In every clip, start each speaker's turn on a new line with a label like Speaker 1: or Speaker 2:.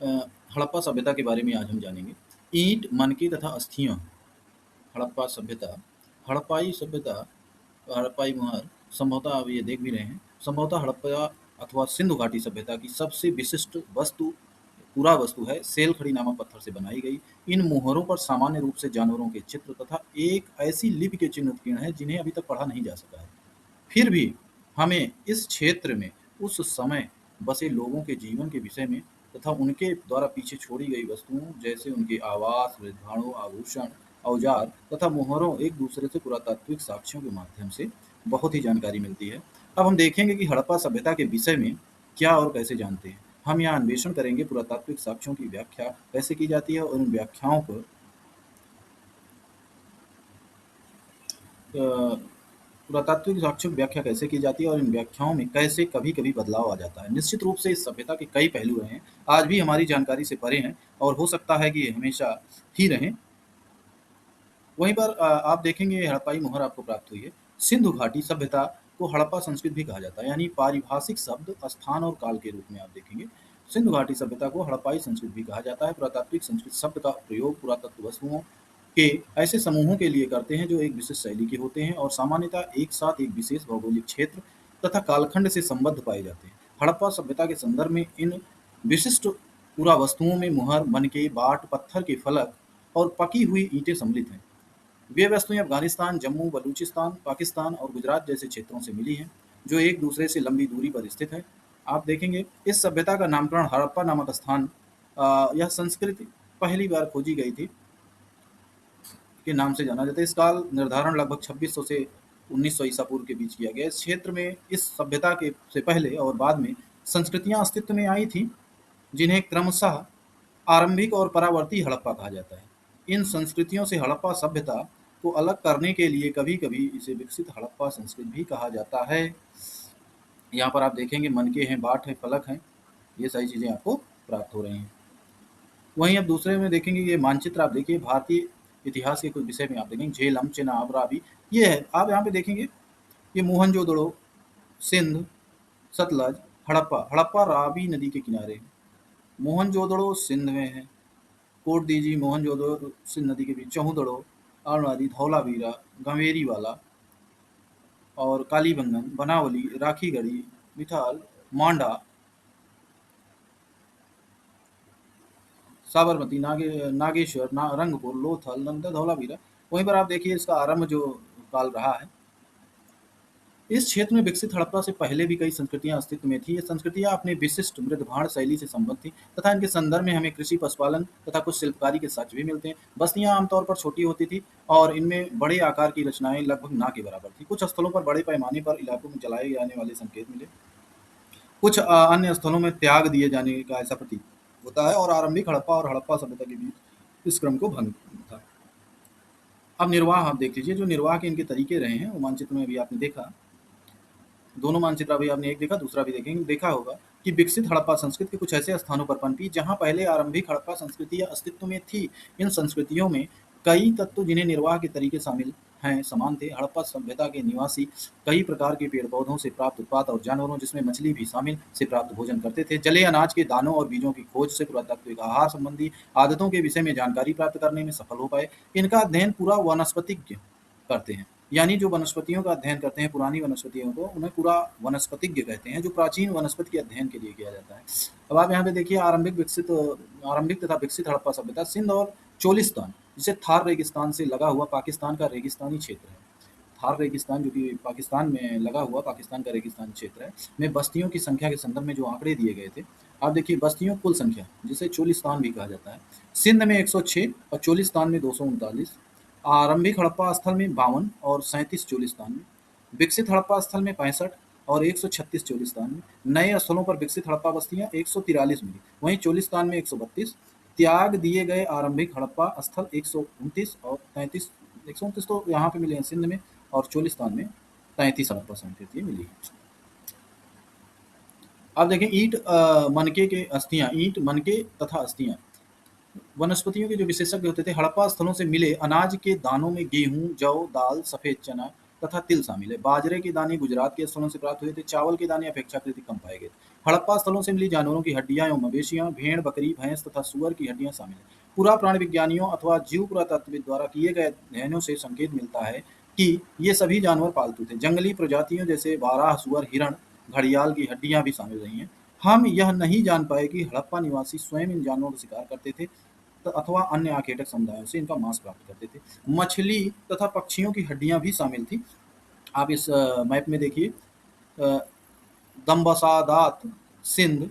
Speaker 1: अ, हड़प्पा सभ्यता के बारे में आज हम जानेंगे। ईंट, मनके तथा अस्थियाँ, हड़प्पा सभ्यता, हड़प्पाई सभ्यता, हड़प्पाई मुहर, संभवतः आप ये देख भी रहे हैं, संभवतः हड़प्पा अथवा सिंधु घाटी सभ्यता की सबसे विशिष्ट वस्तु पूरा वस्तु है, सेल खड़ी नामक पत्थर से बनाई गई। इन मुहरों पर सामान्य रूप से जानवरों के चित्र तथा एक ऐसी लिपि के चिन्ह उत्कीर्ण हैं जिन्हें अभी तक पढ़ा नहीं जा सका है। फिर भी हमें इस क्षेत्र में उस समय बसे लोगों के जीवन के विषय में तथा उनके द्वारा पीछे छोड़ी गई वस्तुओं जैसे उनके आवास, मृदभाणु, आभूषण, औजार तथा मुहरों एक दूसरे से पुरातात्विक साक्ष्यों के माध्यम से बहुत ही जानकारी मिलती है। अब हम देखेंगे कि हड़प्पा सभ्यता के विषय में क्या और कैसे जानते हैं। हम यहाँ अन्वेषण करेंगे पुरातात्विक साक्ष्यों की व्याख्या कैसे की जाती है और उन व्याख्याओं पर पुरातात्विक साक्ष्यों की व्याख्या कैसे की जाती है और इन व्याख्याओं में कैसे कभी-कभी बदलाव आ जाता है। निश्चित रूप से इस सभ्यता के कई पहलू रहे हैं, आज भी हमारी जानकारी से परे हैं और हो सकता है कि ये हमेशा ही रहें। वहीं पर आप देखेंगे हड़प्पाई मुहर आपको प्राप्त हुई है। सिंधु घाटी सभ्यता को हड़प्पा संस्कृत भी कहा जाता है, यानी पारिभाषिक शब्द, स्थान और काल के रूप में आप देखेंगे। सिंधु घाटी सभ्यता को हड़प्पाई संस्कृत भी कहा जाता है। पुरातात्विक संस्कृत शब्द का प्रयोग पुरातत्व वस्तुओं के ऐसे समूहों के लिए करते हैं जो एक विशिष्ट शैली के होते हैं और सामान्यतः एक साथ एक विशेष भौगोलिक क्षेत्र तथा कालखंड से संबद्ध पाए जाते हैं। हड़प्पा सभ्यता के संदर्भ में इन विशिष्ट पुरावस्तुओं में मुहर, मनके, बाट, पत्थर के फलक और पकी हुई ईंटें सम्मिलित हैं। वे वस्तुएं अफगानिस्तान, जम्मू, बलूचिस्तान, पाकिस्तान और गुजरात जैसे क्षेत्रों से मिली हैं, जो एक दूसरे से लंबी दूरी पर स्थित है। आप देखेंगे इस सभ्यता का नामकरण हड़प्पा नामक स्थान यह संस्कृति पहली बार खोजी गई थी के नाम से जाना जाता है। इस काल निर्धारण लगभग 2600 से 1900 ईसा पूर्व के बीच किया गया। इस क्षेत्र में इस सभ्यता के से पहले और बाद में संस्कृतियां अस्तित्व में आई थी, जिन्हें क्रमशः आरंभिक और परावर्ती हड़प्पा कहा जाता है। इन संस्कृतियों से हड़प्पा सभ्यता को अलग करने के लिए कभी-कभी इसे विकसित हड़प्पा संस्कृत भी कहा जाता है। यहाँ पर आप देखेंगे मनके हैं, बाट हैं, फलक हैं, ये सारी चीज़ें आपको प्राप्त हो रही हैं। वहीं अब दूसरे में देखेंगे ये मानचित्र आप देखिए भारतीय इतिहास के कुछ विषय में आप देखेंगे झेलम, चेनाब, रावी, ये है। आप यहाँ पे देखेंगे ये मोहनजोदड़ो, सिंध, सतलज, हड़प्पा, हड़प्पा रावी नदी के किनारे है। मोहनजोदड़ो सिंध में है। कोट दीजिए मोहनजोदड़ो सिंध नदी के बीच, चौहदड़ो, आलवारी, धौलावीरा, गंवेरी वाला और कालीबंगन, बनावली, राखीगढ़ी, मिठाल, मांडा, साबरमती, नागेश्वर, रंगपुर, लोथल, नंदा, धौलावीरा। वहीं पर आप देखिए इसका आरंभ जो काल रहा है। इस क्षेत्र में विकसित हड़प्पा से पहले भी कई संस्कृतियां अस्तित्व में थी। ये संस्कृतियां अपने विशिष्ट मृदभाण शैली से संबद्ध थी तथा इनके संदर्भ में हमें कृषि, पशुपालन तथा कुछ शिल्पकारी के साक्ष्य भी मिलते हैं। बस्तियां आमतौर पर छोटी होती थी और इनमें बड़े आकार की रचनाएं लगभग ना के बराबर थी। कुछ स्थलों पर बड़े पैमाने पर इलाकों में जलाए जाने वाले संकेत मिले। कुछ अन्य स्थलों में त्याग दिए जाने का ऐसा प्रतीत होता है और आरंभिक हड़प्पा और हड़प्पा सभ्यता के बीच इस क्रम को भंग था। अब निर्वाह आप देख लीजिए, जो निर्वाह के इनके तरीके रहे हैं वो मानचित्र में अभी आपने देखा। दोनों मानचित्र अभी आपने एक देखा, दूसरा भी देखेंगे। देखा होगा कि विकसित हड़प्पा संस्कृति के कुछ ऐसे स्थानों पर पनपी जहां पहले आरंभिक हड़प्पा संस्कृतियां अस्तित्व में थी। इन संस्कृतियों में कई तत्व जिन्हें निर्वाह के तरीके शामिल हैं समान थे। हड़प्पा सभ्यता के निवासी कई प्रकार के पेड़ पौधों से प्राप्त उत्पाद और जानवरों जिसमें मछली भी शामिल से प्राप्त भोजन करते थे। जले अनाज के दानों और बीजों की खोज से पुरातात्विक आहार संबंधी आदतों के विषय में जानकारी प्राप्त करने में सफल हो पाए। इनका अध्ययन पूरा वनस्पतिज्ञ करते हैं, यानी जो वनस्पतियों का अध्ययन करते हैं, पुरानी वनस्पतियों को उन्हें पूरा वनस्पतिज्ञ कहते हैं, जो प्राचीन वनस्पति के अध्ययन के लिए किया जाता है। अब आप यहाँ पे देखिए आरंभिक तथा विकसित हड़प्पा सभ्यता सिंध और चोलिस्तान, जिसे थार रेगिस्तान से लगा हुआ पाकिस्तान का रेगिस्तानी क्षेत्र है। थार रेगिस्तान जो कि पाकिस्तान में लगा हुआ पाकिस्तान का रेगिस्तानी क्षेत्र है, में बस्तियों की संख्या के संदर्भ में जो आंकड़े दिए गए थे, आप देखिए बस्तियों कुल संख्या जिसे चोलिस्तान भी कहा जाता है। सिंध में 106 और चोलिस्तान में 239। आरंभिक हड़प्पा स्थल में 52 और 37 चोलिस्तान में। विकसित हड़प्पा स्थल में 65 और 136 चोलिस्तान में। नए स्थलों पर विकसित हड़प्पा बस्तियां 143 मिली, वहीं चोलिस्तान में 132। त्याग दिए गए आरंभिक हड़प्पा स्थल 129 और 33। 129 तो यहाँ पे मिले हैं सिंध में और चोलिस्तान में 33 हड़प्पा संस्कृति मिली है। अब देखें ईंट, मनके के अस्थियां, ईंट, मनके तथा अस्थियां वनस्पतियों के जो विशेषज्ञ होते थे। हड़प्पा स्थलों से मिले अनाज के दानों में गेहूं, जौ, दाल, सफेद चना तथा तिल शामिल है। बाजरे के दाने गुजरात के स्थलों से प्राप्त हुए थे। चावल के दाने अपेक्षाकृत कम पाए गए। हड़प्पा स्थलों से मिली जानवरों की हड्डियां एवं मवेशियां, भेड़, बकरी, भैंस तथा सूअर की हड्डियां शामिल हैं। पूरा प्राणी विज्ञानियों अथवा जीव पुरातत्वविद द्वारा किए गए अध्ययनों से संकेत मिलता है कि ये सभी जानवर पालतू थे। जंगली प्रजातियों जैसे बारह, सुअर, हिरण, घड़ियाल की हड्डियां भी शामिल रही हैं। हम यह नहीं जान पाए कि हड़प्पा निवासी स्वयं इन जानवरों का शिकार करते थे अथवा अन्य आखेटक समुदायों से इनका मांस प्राप्त करते थे। मछली तथा पक्षियों की हड्डियां भी शामिल थी। आप इस मैप में देखिए, अ, दम्बसादात, सिंध,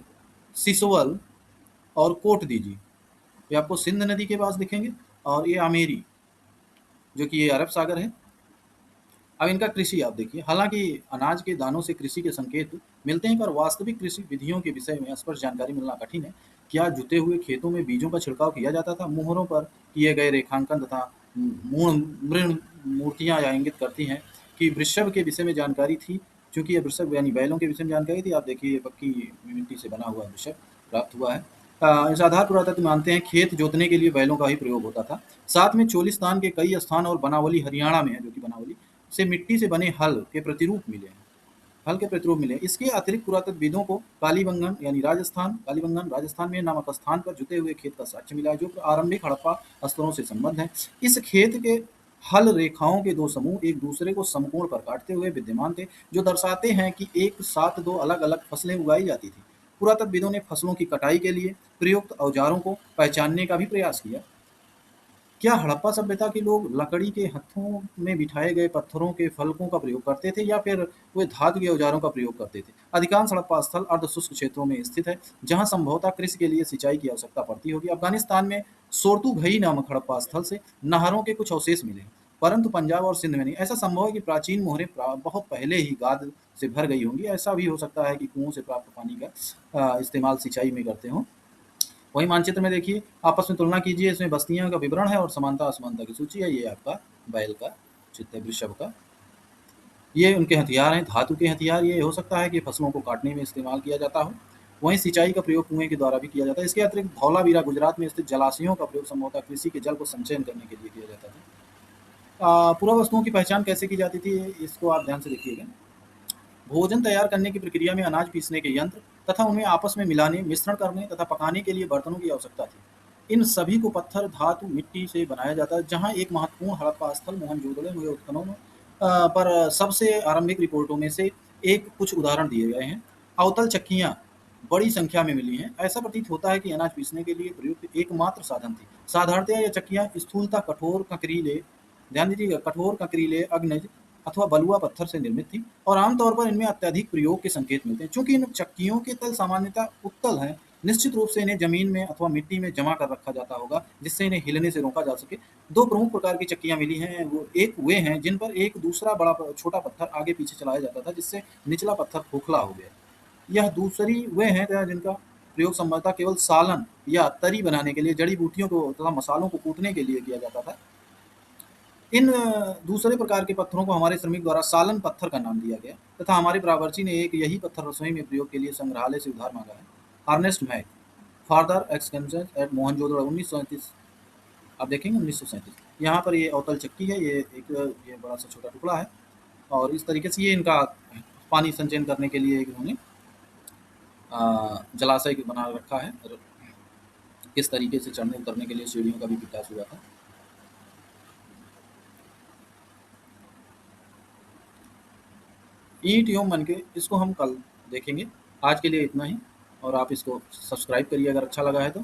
Speaker 1: सिसवल और कोट दीजिए, ये आपको सिंध नदी के पास दिखेंगे, और ये आमेरी जो कि ये अरब सागर है। अब इनका कृषि आप देखिए, हालांकि अनाज के दानों से कृषि के संकेत मिलते हैं, पर वास्तविक कृषि विधियों के विषय में स्पष्ट जानकारी मिलना कठिन है। क्या जुते हुए खेतों में बीजों का छिड़काव किया जाता था? मुहरों पर किए गए रेखांकन तथा मूर्ण मृण मूर्तियां यह इंगित करती हैं कि वृषभ के विषय में जानकारी थी। चूंकि ये वृषभ यानी बैलों के विषय में जानकारी थी, आप देखिए ये पक्की मिट्टी से बना हुआ वृषभ प्राप्त हुआ है। इस आधार पुरातत्व मानते हैं खेत जोतने के लिए बैलों का ही प्रयोग होता था। साथ में चोलिस्तान के कई स्थान और बनावली हरियाणा में है, जो कि बनावली से मिट्टी से बने हल के प्रतिरूप मिले हैं। हल के प्रतिरूप मिले हैं। इसके अतिरिक्त पुरातत्वविदों को कालीबंगन राजस्थान में नामक स्थान पर जुते हुए खेत का साक्ष्य मिला है, जो आरंभिक हड़प्पा स्तरों से संबद्ध है। इस खेत के हल रेखाओं के दो समूह एक दूसरे को समकोण पर काटते हुए विद्यमान थे, जो दर्शाते हैं कि एक साथ दो अलग अलग फसलें उगाई जाती थी। पुरातत्वविदों ने फसलों की कटाई के लिए प्रयुक्त औजारों को पहचानने का भी प्रयास किया। क्या हड़प्पा सभ्यता के लोग लकड़ी के हत्थों में बिठाए गए पत्थरों के फलकों का प्रयोग करते थे, या फिर वे धातु के औजारों का प्रयोग करते थे? अधिकांश हड़प्पा स्थल अर्ध शुष्क क्षेत्रों में स्थित है, जहां संभवतः कृषि के लिए सिंचाई की आवश्यकता पड़ती होगी। अफगानिस्तान में सोर्तुघई नामक हड़प्पा स्थल से नहरों के कुछ अवशेष मिले हैं, परंतु पंजाब और सिंध में नहीं। ऐसा संभव है कि प्राचीन मोहरें बहुत पहले ही गाद से भर गई होंगी। ऐसा भी हो सकता है कि कुओं से प्राप्त पानी का इस्तेमाल सिंचाई में करते हों। वही मानचित्र में देखिए, आपस में तुलना कीजिए, इसमें बस्तियों का विवरण है और समानता असमानता की सूची है। ये आपका बैल का चित्र है, वृषभ का। ये उनके हथियार हैं, धातु के हथियार। ये हो सकता है कि फसलों को काटने में इस्तेमाल किया जाता हो। वहीं सिंचाई का प्रयोग कुएं के द्वारा भी किया जाता है। इसके अतिरिक्त धौलावीरा गुजरात में स्थित जलाशयों का प्रयोग संभवतः कृषि के जल को संचयन करने के लिए किया जाता था। पुरा वस्तुओं की पहचान कैसे की जाती थी, इसको आप ध्यान से देखिएगा। भोजन तैयार करने की प्रक्रिया में अनाज पीसने के यंत्र तथा उन्हें आपस में मिलाने, मिश्रण करने तथा पकाने के लिए बर्तनों की आवश्यकता थी। इन सभी को पत्थर, धातु, मिट्टी से बनाया जाता है। जहाँ एक महत्वपूर्ण हड़प्पा स्थल मोहनजोदड़ो हुए उत्खननों में पर सबसे आरंभिक रिपोर्टों में से एक कुछ उदाहरण दिए गए हैं। अवतल चक्कियाँ बड़ी संख्या में मिली हैं। ऐसा प्रतीत होता है कि अनाज पीसने के लिए प्रयुक्त एकमात्र साधन थी। साधारणतया ये चक्कियाँ स्थूलतः कठोर कंकरीले, ध्यान दीजिएगा, कठोर कंकरीले, अग्नज अथवा बलुआ पत्थर से निर्मित थी, और आमतौर पर इनमें अत्यधिक प्रयोग के संकेत मिलते हैं। चूंकि इन चक्कियों के तल सामान्यतः उत्तल हैं, निश्चित रूप से इन्हें जमीन में अथवा मिट्टी में जमा कर रखा जाता होगा, जिससे इन्हें हिलने से रोका जा सके। दो प्रमुख प्रकार की चक्कियां मिली हैं। वो एक वे हैं जिन पर एक दूसरा छोटा पत्थर आगे पीछे चलाया जाता था, जिससे निचला पत्थर खोखला हो गया। यह दूसरी वे हैं जिनका प्रयोग संभवतः केवल सालन या तरी बनाने के लिए, जड़ी बूटियों को तथा मसालों को कूटने के लिए किया जाता था। इन दूसरे प्रकार के पत्थरों को हमारे श्रमिक द्वारा सालन पत्थर का नाम दिया गया, तथा हमारे बावर्ची ने एक यही पत्थर रसोई में प्रयोग के लिए संग्रहालय से उधार मांगा है। Ernest Mackay, further excavation at Mohenjodaro 1937। आप देखेंगे 1937। यहाँ पर ये अवतल चक्की है, ये बड़ा सा छोटा टुकड़ा है, और इस तरीके से ये इनका पानी संचयन करने के लिए इन्होंने जलाशय बना रखा है। और किस तरीके से चढ़ने उतरने के लिए सीढ़ियों का भी विकास हुआ था। ईंट एवं मनके, इसको हम कल देखेंगे। आज के लिए इतना ही, और आप इसको सब्सक्राइब करिए अगर अच्छा लगा है तो।